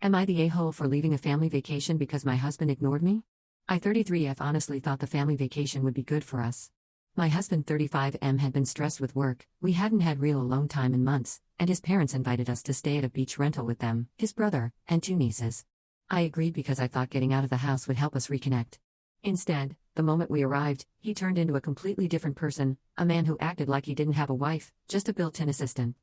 Am I the a-hole for leaving a family vacation because my husband ignored me? I 33F honestly thought the family vacation would be good for us. My husband 35M had been stressed with work, we hadn't had real alone time in months, and his parents invited us to stay at a beach rental with them, his brother, and 2 nieces. I agreed because I thought getting out of the house would help us reconnect. Instead, the moment we arrived, he turned into a completely different person, a man who acted like he didn't have a wife, just a built-in assistant.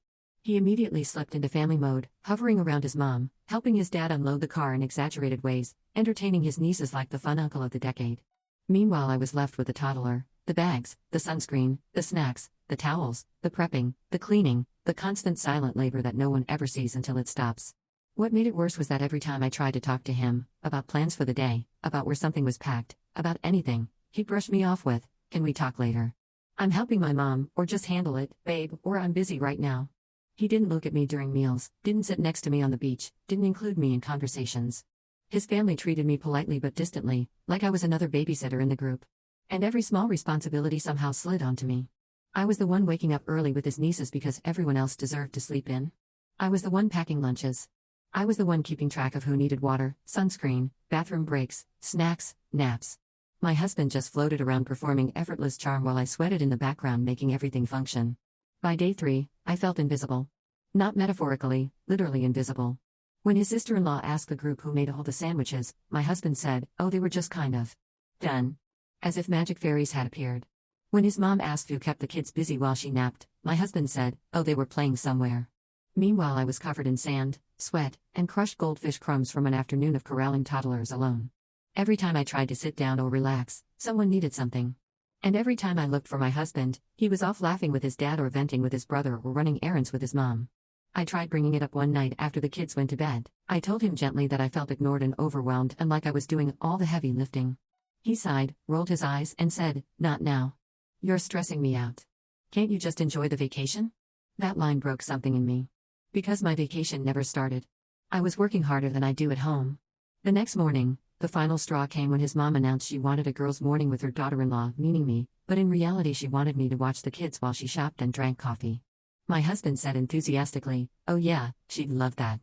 He immediately slipped into family mode, hovering around his mom, helping his dad unload the car in exaggerated ways, entertaining his nieces like the fun uncle of the decade. Meanwhile, I was left with the toddler, the bags, the sunscreen, the snacks, the towels, the prepping, the cleaning, the constant silent labor that no one ever sees until it stops. What made it worse was that every time I tried to talk to him, about plans for the day, about where something was packed, about anything, he'd brush me off with, "Can we talk later? I'm helping my mom," or "Just handle it, babe," or "I'm busy right now." He didn't look at me during meals, didn't sit next to me on the beach, didn't include me in conversations. His family treated me politely but distantly, like I was another babysitter in the group. And every small responsibility somehow slid onto me. I was the one waking up early with his nieces because everyone else deserved to sleep in. I was the one packing lunches. I was the one keeping track of who needed water, sunscreen, bathroom breaks, snacks, naps. My husband just floated around performing effortless charm while I sweated in the background making everything function. By day 3, I felt invisible. Not metaphorically, literally invisible. When his sister-in-law asked the group who made all the sandwiches, my husband said, "Oh, they were just kind of done." As if magic fairies had appeared. When his mom asked who kept the kids busy while she napped, my husband said, "Oh, they were playing somewhere." Meanwhile, I was covered in sand, sweat, and crushed goldfish crumbs from an afternoon of corralling toddlers alone. Every time I tried to sit down or relax, someone needed something. And every time I looked for my husband, he was off laughing with his dad or venting with his brother or running errands with his mom. I tried bringing it up one night after the kids went to bed. I told him gently that I felt ignored and overwhelmed and like I was doing all the heavy lifting. He sighed, rolled his eyes, and said, "Not now. You're stressing me out. Can't you just enjoy the vacation?" That line broke something in me. Because my vacation never started. I was working harder than I do at home. The next morning, the final straw came when his mom announced she wanted a girls' morning with her daughter-in-law, meaning me, but in reality she wanted me to watch the kids while she shopped and drank coffee. My husband said enthusiastically, "Oh yeah, she'd love that."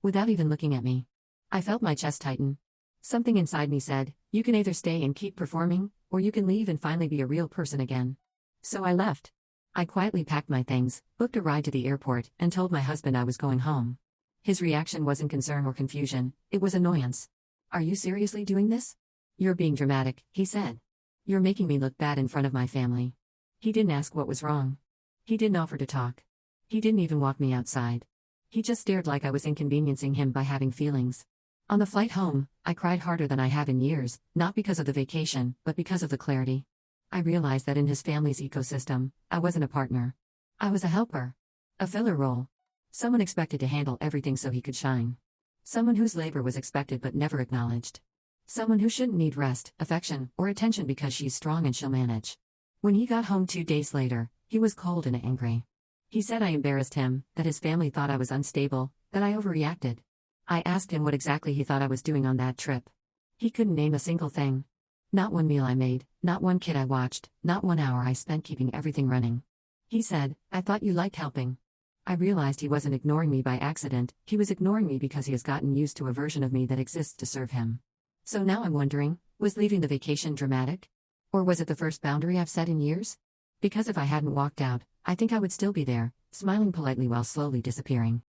Without even looking at me. I felt my chest tighten. Something inside me said, "You can either stay and keep performing, or you can leave and finally be a real person again." So I left. I quietly packed my things, booked a ride to the airport, and told my husband I was going home. His reaction wasn't concern or confusion, it was annoyance. "Are you seriously doing this? You're being dramatic," he said. "You're making me look bad in front of my family." He didn't ask what was wrong. He didn't offer to talk. He didn't even walk me outside. He just stared like I was inconveniencing him by having feelings. On the flight home, I cried harder than I have in years, not because of the vacation, but because of the clarity. I realized that in his family's ecosystem, I wasn't a partner. I was a helper. A filler role. Someone expected to handle everything so he could shine. Someone whose labor was expected but never acknowledged. Someone who shouldn't need rest, affection, or attention because she's strong and she'll manage. When he got home 2 days later, he was cold and angry. He said I embarrassed him, that his family thought I was unstable, that I overreacted. I asked him what exactly he thought I was doing on that trip. He couldn't name a single thing. Not one meal I made, not one kid I watched, not 1 hour I spent keeping everything running. He said, "I thought you liked helping." I realized he wasn't ignoring me by accident, he was ignoring me because he has gotten used to a version of me that exists to serve him. So now I'm wondering, was leaving the vacation dramatic? Or was it the first boundary I've set in years? Because if I hadn't walked out, I think I would still be there, smiling politely while slowly disappearing.